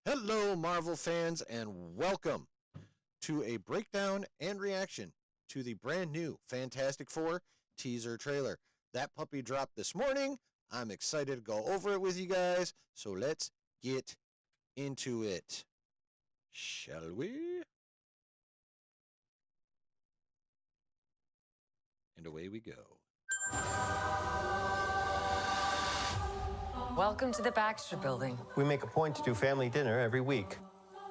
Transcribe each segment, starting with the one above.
Hello, Marvel fans, and welcome to a breakdown and reaction to the brand new Fantastic Four teaser trailer. That puppy dropped this morning. I'm excited to go over it with you guys, so let's get into it. Shall we? And away we go. Welcome to the Baxter Building. We make a point to do family dinner every week.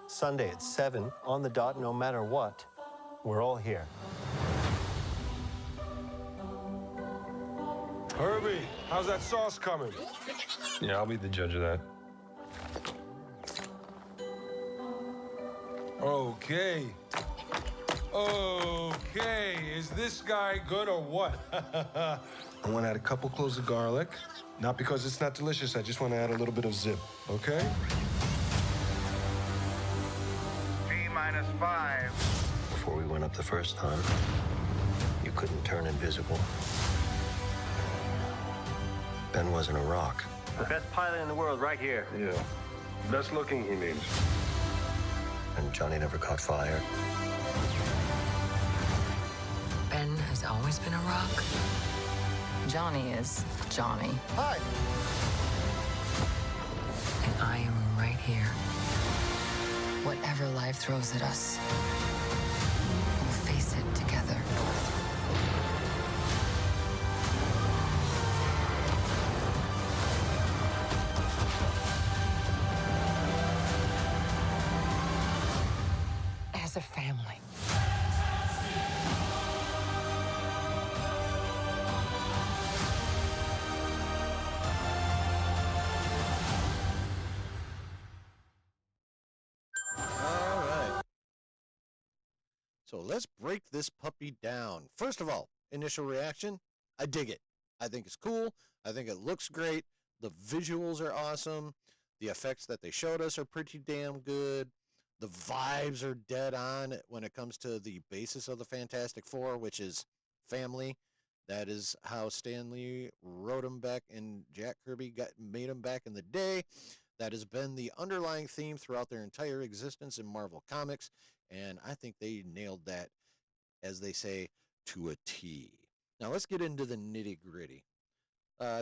Sunday at 7, on the dot, no matter what. We're all here. Herbie, how's that sauce coming? Yeah, I'll be the judge of that. Okay. Okay, is this guy good or what? I want to add a couple cloves of garlic. Not because it's not delicious, I just want to add a little bit of zip, okay? T-5. Before we went up the first time, you couldn't turn invisible. Ben wasn't a rock. The best pilot in the world right here. Yeah. Best looking, he means. And Johnny never caught fire. Ben has always been a rock. Johnny is Johnny. Hi! And I am right here. Whatever life throws at us, we'll face it together. As a family. So let's break this puppy down. First of all, initial reaction, I dig it. I think it's cool. I think it looks great. The visuals are awesome. The effects that they showed us are pretty damn good. The vibes are dead on when it comes to the basis of the Fantastic Four, which is family. That is how Stan Lee wrote them back and Jack Kirby made them back in the day. That has been the underlying theme throughout their entire existence in Marvel Comics. And I think they nailed that, as they say, to a T. Now let's get into the nitty gritty.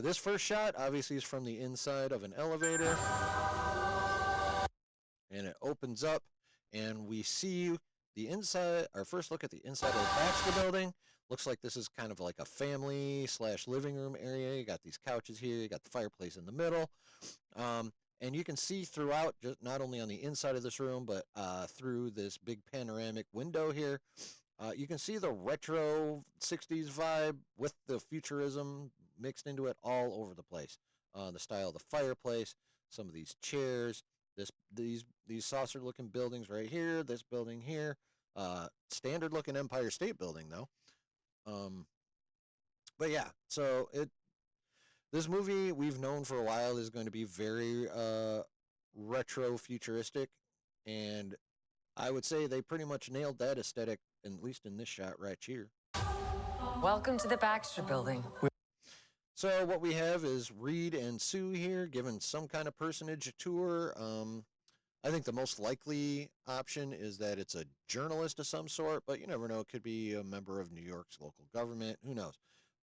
This first shot obviously is from the inside of an elevator. And it opens up and we see the inside, our first look at the inside of the Baxter Building. Looks like this is kind of like a family / living room area. You got these couches here, you got the fireplace in the middle. And you can see throughout, just not only on the inside of this room, but through this big panoramic window here, you can see the retro 60s vibe with the futurism mixed into it all over the place. The style of the fireplace, some of these chairs, these saucer-looking buildings right here, this building here, standard-looking Empire State Building though. But yeah, so this movie we've known for a while is going to be very retro futuristic, and I would say they pretty much nailed that aesthetic, at least in this shot right here. Welcome to the Baxter Building. So what we have is Reed and Sue here giving some kind of personage a tour. I think the most likely option is that it's a journalist of some sort, but you never know. It could be a member of New York's local government. Who knows?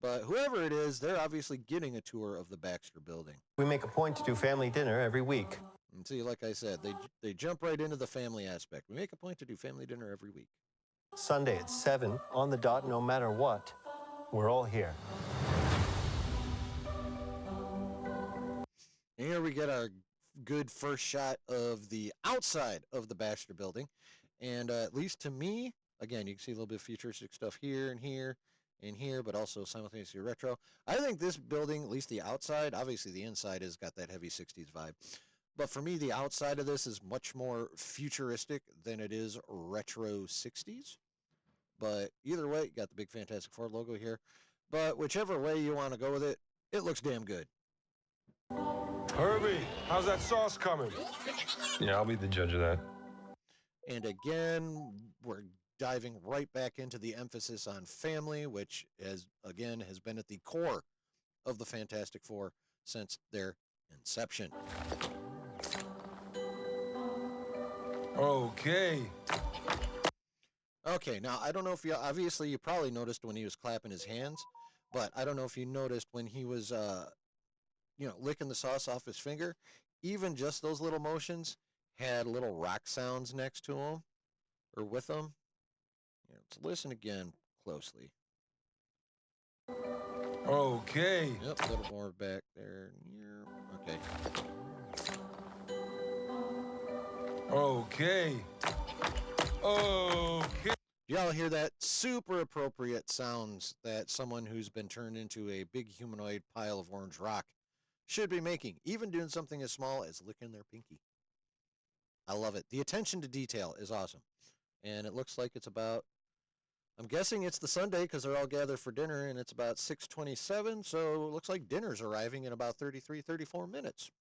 But whoever it is, they're obviously getting a tour of the Baxter Building. We make a point to do family dinner every week. And see, like I said, they jump right into the family aspect. We make a point to do family dinner every week. Sunday at 7, on the dot, no matter what. We're all here. And here we get our good first shot of the outside of the Baxter Building. And at least to me, again, you can see a little bit of futuristic stuff here and here and here, but also simultaneously retro. I think this building, at least the outside, obviously the inside has got that heavy 60s vibe. But for me, the outside of this is much more futuristic than it is retro 60s. But either way, you got the big Fantastic Four logo here. But whichever way you want to go with it, it looks damn good. Herbie, how's that sauce coming? Yeah, I'll be the judge of that. And again, we're diving right back into the emphasis on family, which has been at the core of the Fantastic Four since their inception. Okay. Okay, now I don't know if you obviously you probably noticed when he was clapping his hands, but I don't know if you noticed when he was licking the sauce off his finger, even just those little motions had little rock sounds next to them or with them. Let's listen again closely. Okay. Yep, a little more back there. Okay. Okay. Okay. Y'all hear that? Super appropriate sounds that someone who's been turned into a big humanoid pile of orange rock should be making, even doing something as small as licking their pinky. I love it. The attention to detail is awesome. And it looks like it's about, I'm guessing it's the Sunday because they're all gathered for dinner, and it's about 6:27, so it looks like dinner's arriving in about 33, 34 minutes.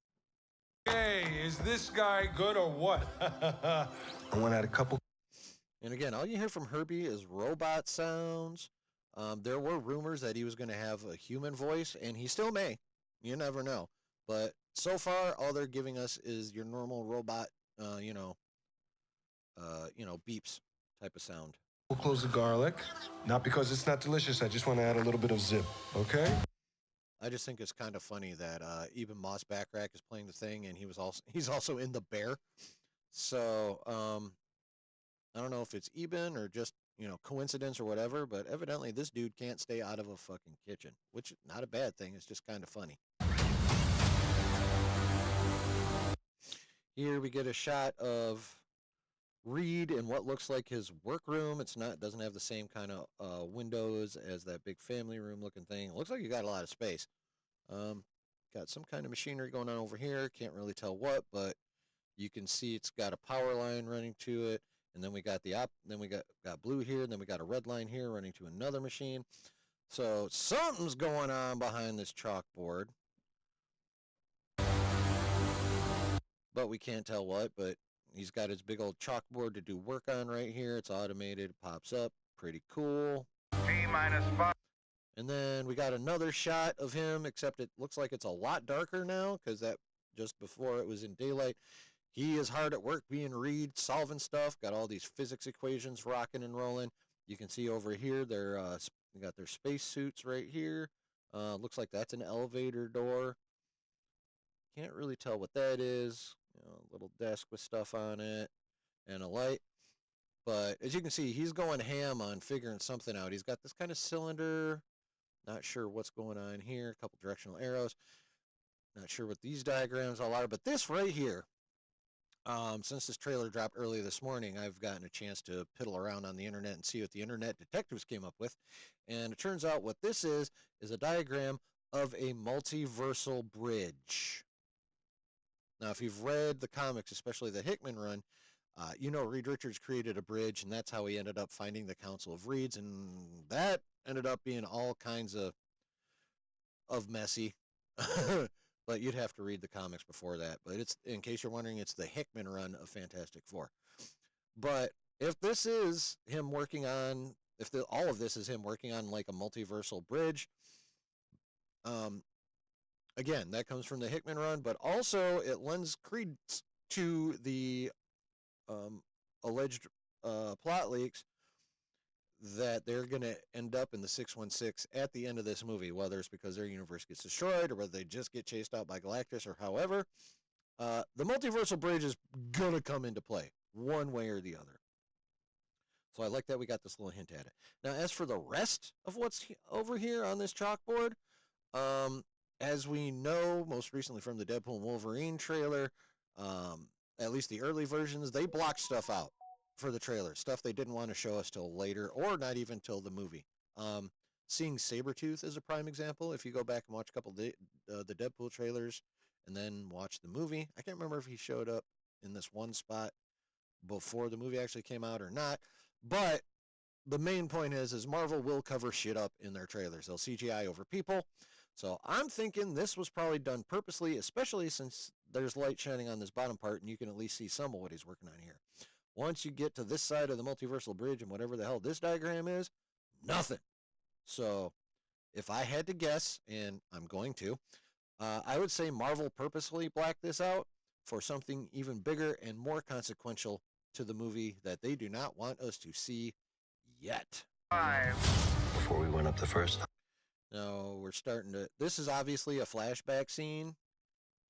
Hey, is this guy good or what? I went out a couple. And again, all you hear from Herbie is robot sounds. There were rumors that he was going to have a human voice, and he still may. You never know. But so far, all they're giving us is your normal robot, beeps type of sound. We'll close the garlic. Not because it's not delicious. I just want to add a little bit of zip. Okay? I just think it's kind of funny that even Moss Backrack is playing the thing, and he's also in The Bear. So I don't know if it's Eben or just coincidence or whatever, but evidently this dude can't stay out of a fucking kitchen, which is not a bad thing. It's just kind of funny. Here we get a shot of Reed in what looks like his workroom. It doesn't have the same kind of windows as that big family room looking thing. It looks like you got a lot of space. Got some kind of machinery going on over here. Can't really tell what, but you can see it's got a power line running to it. And then we got then we got blue here, and then we got a red line here running to another machine. So something's going on behind this chalkboard. But we can't tell what, but he's got his big old chalkboard to do work on right here. It's automated, pops up, pretty cool. T-5. And then we got another shot of him, except it looks like it's a lot darker now, because that just before it was in daylight. He is hard at work being Reed, solving stuff, got all these physics equations rocking and rolling. You can see over here, they got their space suits right here. Looks like that's an elevator door. Can't really tell what that is. A little desk with stuff on it and a light. But as you can see, he's going ham on figuring something out. He's got this kind of cylinder. Not sure what's going on here. A couple directional arrows. Not sure what these diagrams all are. But this right here, since this trailer dropped early this morning, I've gotten a chance to piddle around on the internet and see what the internet detectives came up with. And it turns out what this is a diagram of a multiversal bridge. Now, if you've read the comics, especially the Hickman run, Reed Richards created a bridge, and that's how he ended up finding the Council of Reeds, and that ended up being all kinds of messy. But you'd have to read the comics before that. But it's, in case you're wondering, it's the Hickman run of Fantastic Four. But if this is him working on, all of this is him working on like a multiversal bridge, again, that comes from the Hickman run, but also it lends credence to the alleged plot leaks that they're going to end up in the 616 at the end of this movie, whether it's because their universe gets destroyed or whether they just get chased out by Galactus or however. The multiversal bridge is going to come into play one way or the other. So I like that we got this little hint at it. Now, as for the rest of what's over here on this chalkboard, as we know, most recently from the Deadpool and Wolverine trailer, at least the early versions, they blocked stuff out for the trailer, stuff they didn't want to show us till later, or not even till the movie. Seeing Sabretooth is a prime example. If you go back and watch a couple of the Deadpool trailers and then watch the movie, I can't remember if he showed up in this one spot before the movie actually came out or not, but the main point is Marvel will cover shit up in their trailers. They'll CGI over people. So I'm thinking this was probably done purposely, especially since there's light shining on this bottom part and you can at least see some of what he's working on here. Once you get to this side of the multiversal bridge and whatever the hell this diagram is, nothing. So if I had to guess, and I'm going to, I would say Marvel purposely blacked this out for something even bigger and more consequential to the movie that they do not want us to see yet. Before we went up the first. Now we're starting to. This is obviously a flashback scene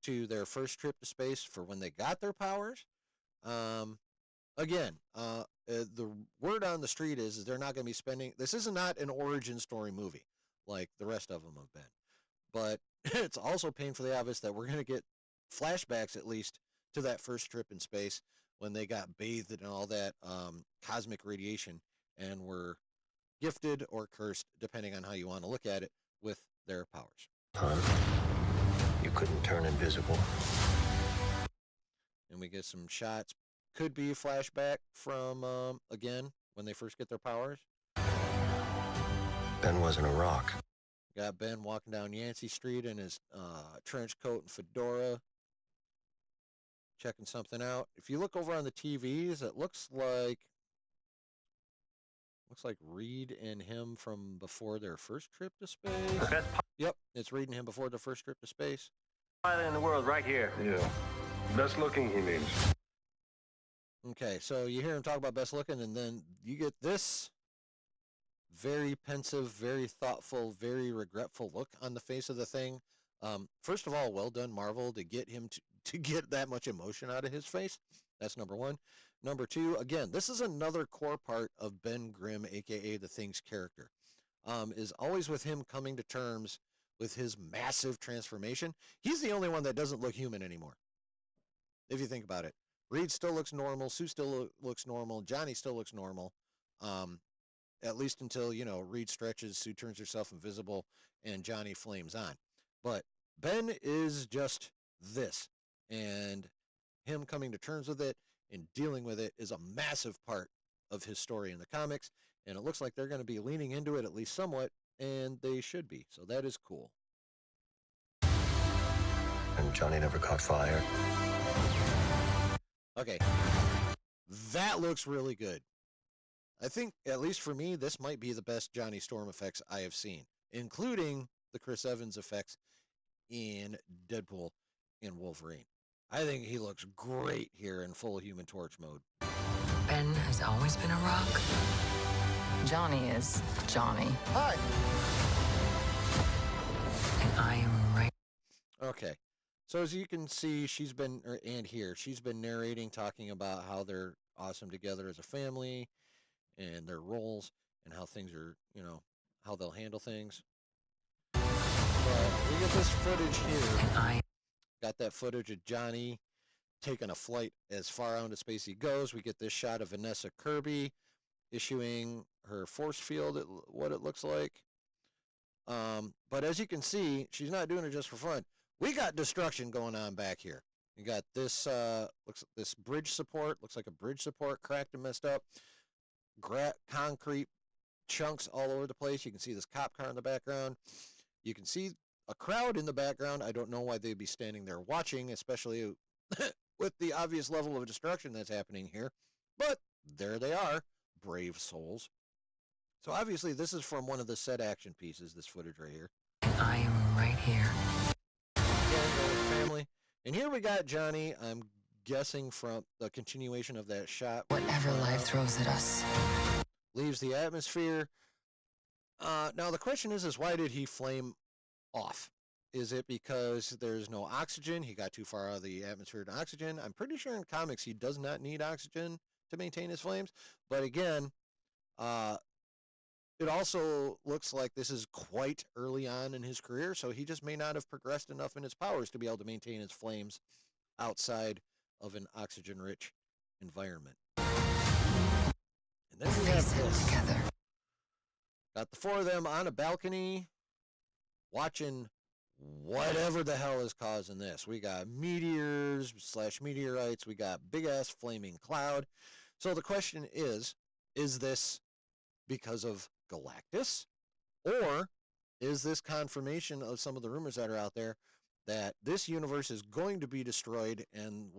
to their first trip to space for when they got their powers. Again, the word on the street is they're not going to be spending. This is not an origin story movie like the rest of them have been, but it's also painfully obvious that we're going to get flashbacks at least to that first trip in space when they got bathed in all that cosmic radiation and were gifted or cursed, depending on how you want to look at it, with their powers. Time. You couldn't turn invisible. And we get some shots. Could be a flashback from, again, when they first get their powers. Ben wasn't a rock. Got Ben walking down Yancey Street in his trench coat and fedora, checking something out. If you look over on the TVs, it looks like Reed and him from before their first trip to space. Yep, it's Reed and him before their first trip to space. Pilot in the world right here. Yeah. Best looking, he means. Okay, so you hear him talk about best looking, and then you get this very pensive, very thoughtful, very regretful look on the face of the thing. First of all, well done, Marvel, to get him to get that much emotion out of his face. That's number one. Number two, again, this is another core part of Ben Grimm, aka the Thing's character, is always with him coming to terms with his massive transformation. He's the only one that doesn't look human anymore, if you think about it. Reed still looks normal, Sue still looks normal, Johnny still looks normal, at least until, Reed stretches, Sue turns herself invisible, and Johnny flames on. But Ben is just this, and him coming to terms with it and dealing with it is a massive part of his story in the comics, and it looks like they're going to be leaning into it at least somewhat, and they should be, so that is cool. And Johnny never caught fire. Okay, that looks really good. I think, at least for me, this might be the best Johnny Storm effects I have seen, including the Chris Evans effects in Deadpool and Wolverine. I think he looks great here in full Human Torch mode. Ben has always been a rock. Johnny is Johnny. Hi. And I am right. Okay. So as you can see, she's been narrating, talking about how they're awesome together as a family and their roles and how things are, how they'll handle things. But we get this footage here. And I Got that footage of Johnny taking a flight as far out into space he goes. We get this shot of Vanessa Kirby issuing her force field, what it looks like. But as you can see, she's not doing it just for fun. We got destruction going on back here. You got this this bridge support, looks like a bridge support cracked and messed up. Concrete chunks all over the place. You can see this cop car in the background. You can see a crowd in the background. I don't know why they'd be standing there watching, especially with the obvious level of destruction that's happening here. But there they are, brave souls. So obviously this is from one of the set action pieces, this footage right here. and I am right here. Family. And here we got Johnny, I'm guessing from the continuation of that shot. Whatever life throws at us. Leaves the atmosphere. Now the question is why did he flame off? Is it because there's no oxygen? He got too far out of the atmosphere to oxygen. I'm pretty sure in comics he does not need oxygen to maintain his flames. But again, it also looks like this is quite early on in his career, so he just may not have progressed enough in his powers to be able to maintain his flames outside of an oxygen-rich environment. And then We'll we have face it this. together. Got the four of them on a balcony watching whatever the hell is causing this. We got meteors / meteorites. We got big-ass flaming cloud. So the question is this because of Galactus? Or is this confirmation of some of the rumors that are out there that this universe is going to be destroyed and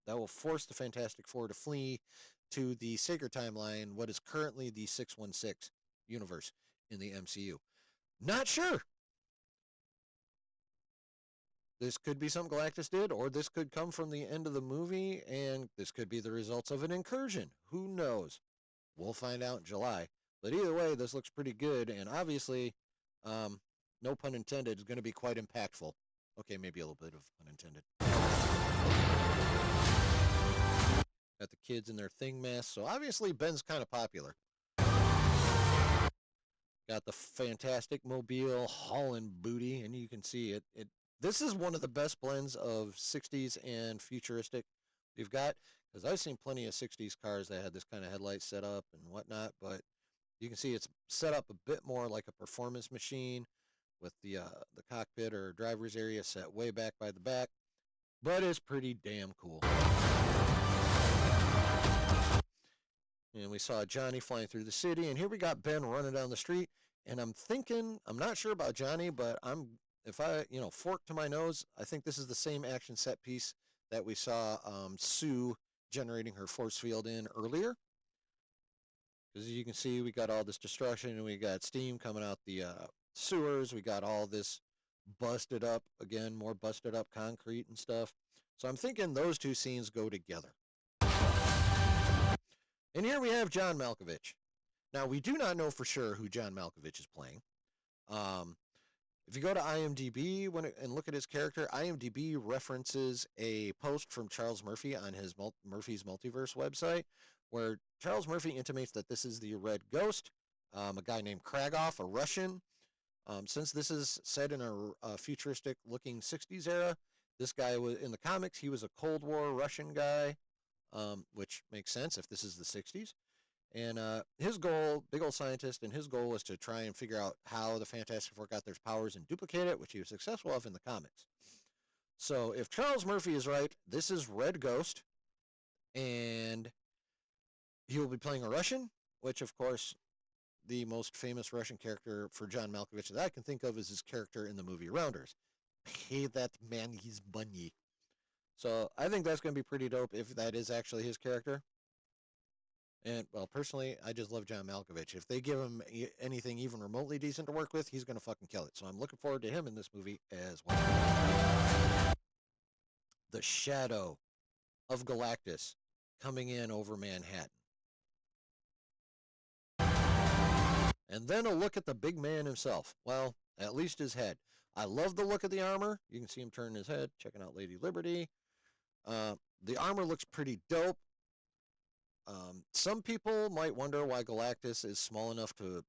that will force the Fantastic Four to flee to the Sacred Timeline, what is currently the 616 universe in the MCU? Not sure. This could be something Galactus did, or this could come from the end of the movie, and this could be the results of an incursion. Who knows? We'll find out in July. But either way, this looks pretty good, and obviously, no pun intended, is going to be quite impactful. Okay, maybe a little bit of pun intended. Got the kids in their thing masks, so obviously Ben's kind of popular. Got the Fantastic Mobile hauling booty, and you can see it. This is one of the best blends of 60s and futuristic we've got, because I've seen plenty of 60s cars that had this kind of headlight set up and whatnot, but you can see it's set up a bit more like a performance machine with the cockpit or driver's area set way back by the back, but it's pretty damn cool. And we saw Johnny flying through the city, and here we got Ben running down the street, and I'm thinking, I'm not sure about Johnny, but if I, fork to my nose, I think this is the same action set piece that we saw Sue generating her force field in earlier. Because as you can see, we got all this destruction, and we got steam coming out the sewers. We got all this busted up, again, more busted up concrete and stuff. So I'm thinking those two scenes go together. And here we have John Malkovich. Now, we do not know for sure who John Malkovich is playing. If you go to IMDb and look at his character, IMDb references a post from Charles Murphy on his Murphy's Multiverse website, where Charles Murphy intimates that this is the Red Ghost, a guy named Kragoff, a Russian. Since this is set in a futuristic-looking 60s era, this guy was in the comics. He was a Cold War Russian guy, which makes sense if this is the 60s. And his goal, big old scientist, and his goal was to try and figure out how the Fantastic Four got their powers and duplicate it, which he was successful of in the comics. So if Charles Murphy is right, this is Red Ghost, and he will be playing a Russian, which, of course, the most famous Russian character for John Malkovich that I can think of is his character in the movie Rounders. Pay that man his money. So I think that's going to be pretty dope if that is actually his character. And, well, personally, I just love John Malkovich. If they give him anything even remotely decent to work with, he's going to fucking kill it. So I'm looking forward to him in this movie as well. The shadow of Galactus coming in over Manhattan. And then a look at the big man himself. Well, at least his head. I love the look of the armor. You can see him turn his head, checking out Lady Liberty. The armor looks pretty dope. Some people might wonder why Galactus is small enough to,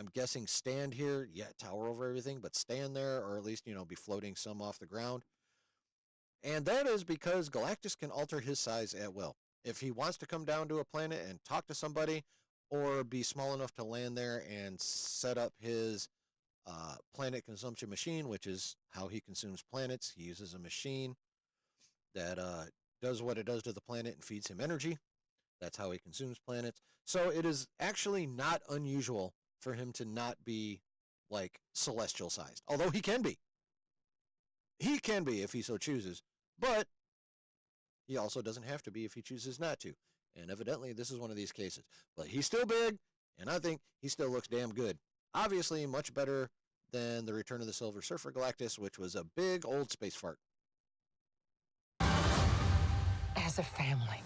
I'm guessing, stand here. Yeah, tower over everything, but stand there, or at least, be floating some off the ground. And that is because Galactus can alter his size at will. If he wants to come down to a planet and talk to somebody, or be small enough to land there and set up his planet consumption machine, which is how he consumes planets. He uses a machine that does what it does to the planet and feeds him energy. That's how he consumes planets. So it is actually not unusual for him to not be like celestial sized, although he can be. He can be if he so chooses, but he also doesn't have to be if he chooses not to. And evidently this is one of these cases. But he's still big, and I think he still looks damn good. Obviously much better than the Return of the Silver Surfer Galactus, which was a big old space fart. As a family.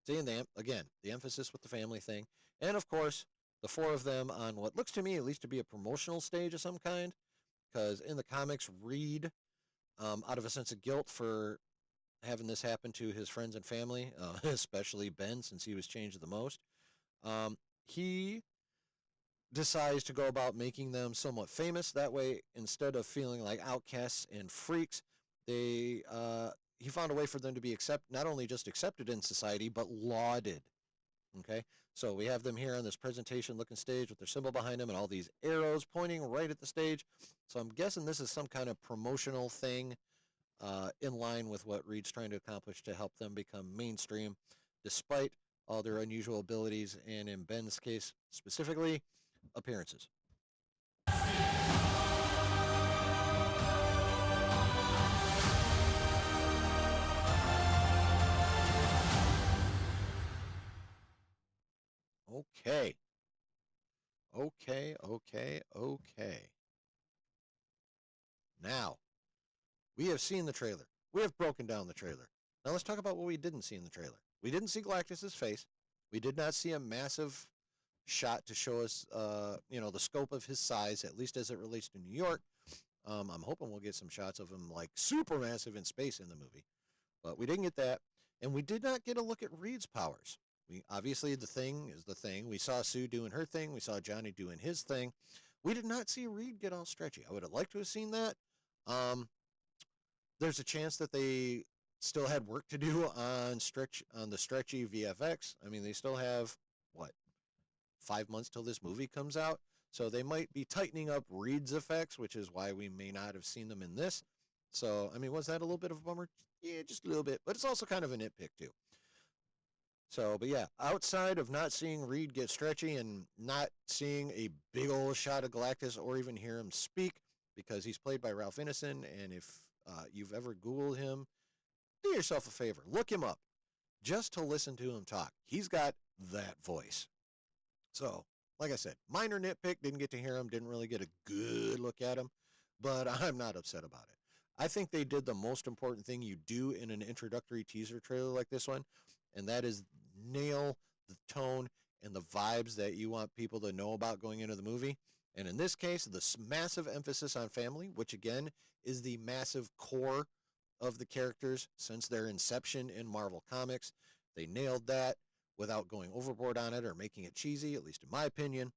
See, and again, the emphasis with the family thing. And of course, the four of them on what looks to me at least to be a promotional stage of some kind. Because in the comics, Reed, out of a sense of guilt for having this happen to his friends and family, especially Ben, since he was changed the most, he decides to go about making them somewhat famous. That way, instead of feeling like outcasts and freaks, he found a way for them to be not only just accepted in society, but lauded. Okay, so we have them here on this presentation-looking stage with their symbol behind them and all these arrows pointing right at the stage. So I'm guessing this is some kind of promotional thing in line with what Reed's trying to accomplish to help them become mainstream, despite all their unusual abilities, and in Ben's case specifically, appearances. Okay. Okay. Now, We have seen the trailer. We have broken down the trailer. Now let's talk about what we didn't see in the trailer. We didn't see Galactus's face. We did not see a massive shot to show us, the scope of his size, at least as it relates to New York. I'm hoping we'll get some shots of him like super massive in space in the movie, but we didn't get that, and we did not get a look at Reed's powers. We obviously the Thing is the Thing. We saw Sue doing her thing. We saw Johnny doing his thing. We did not see Reed get all stretchy. I would have liked to have seen that. There's a chance that they still had work to do on the stretchy VFX. I mean, they still have what, 5 months till this movie comes out, so they might be tightening up Reed's effects, which is why we may not have seen them in this. So, I mean, was that a little bit of a bummer? Yeah, just a little bit, but it's also kind of a nitpick too. So, but yeah, outside of not seeing Reed get stretchy and not seeing a big old shot of Galactus or even hear him speak, because he's played by Ralph Ineson, and if you've ever Googled him, do yourself a favor, look him up just to listen to him talk. He's got that voice. So, like I said, minor nitpick, didn't get to hear him, didn't really get a good look at him, but I'm not upset about it. I think they did the most important thing you do in an introductory teaser trailer like this one, and that is nail the tone and the vibes that you want people to know about going into the movie. And in this case, the massive emphasis on family, which again is the massive core of the characters since their inception in Marvel Comics. They nailed that without going overboard on it or making it cheesy, at least in my opinion.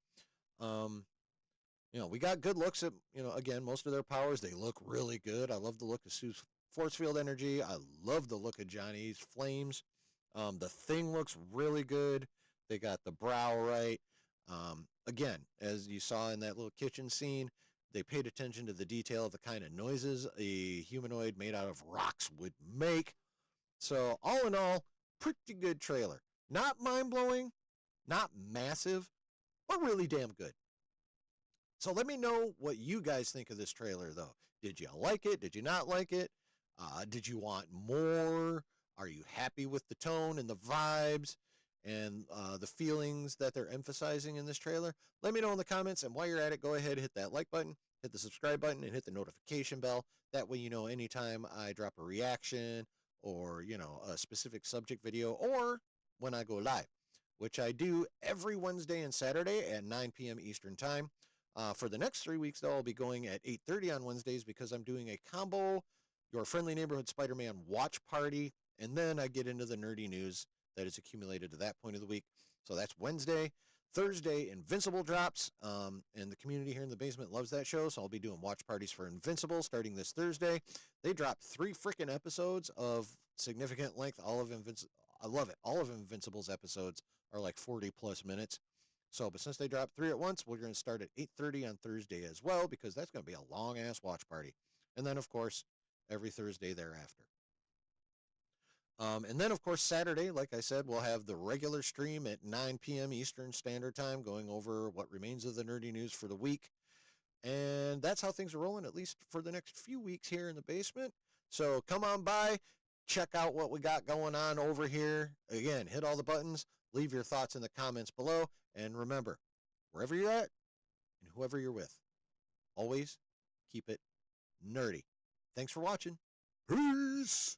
We got good looks at, again, most of their powers. They look really good. I love the look of Sue's force field energy. I love the look of Johnny's flames. The Thing looks really good. They got the brow right. Again, as you saw in that little kitchen scene, they paid attention to the detail of the kind of noises a humanoid made out of rocks would make. So all in all, pretty good trailer. Not mind-blowing, not massive, but really damn good. So let me know what you guys think of this trailer, though. Did you like it? Did you not like it? Did you want more? Are you happy with the tone and the vibes and the feelings that they're emphasizing in this trailer? Let me know in the comments, and while you're at it, go ahead, hit that like button, hit the subscribe button, and hit the notification bell. That way you know anytime I drop a reaction or, a specific subject video, or when I go live, which I do every Wednesday and Saturday at 9 p.m. Eastern Time. For the next 3 weeks, though, I'll be going at 8:30 on Wednesdays because I'm doing a combo Your Friendly Neighborhood Spider-Man watch party, and then I get into the nerdy news that is accumulated to that point of the week. So that's Wednesday. Thursday, Invincible drops, and the community here in the basement loves that show, so I'll be doing watch parties for Invincible starting this Thursday. They dropped 3 freaking episodes of significant length. I love it. All of Invincible's episodes are like 40-plus minutes. So, but since they dropped 3 at once, we're going to start at 8:30 on Thursday as well, because that's going to be a long-ass watch party. And then, of course, every Thursday thereafter. And then, of course, Saturday, like I said, we'll have the regular stream at 9 p.m. Eastern Standard Time, going over what remains of the nerdy news for the week. And that's how things are rolling, at least for the next few weeks here in the basement. So come on by, check out what we got going on over here. Again, hit all the buttons, leave your thoughts in the comments below, and remember, wherever you're at and whoever you're with, always keep it nerdy. Thanks for watching. Peace!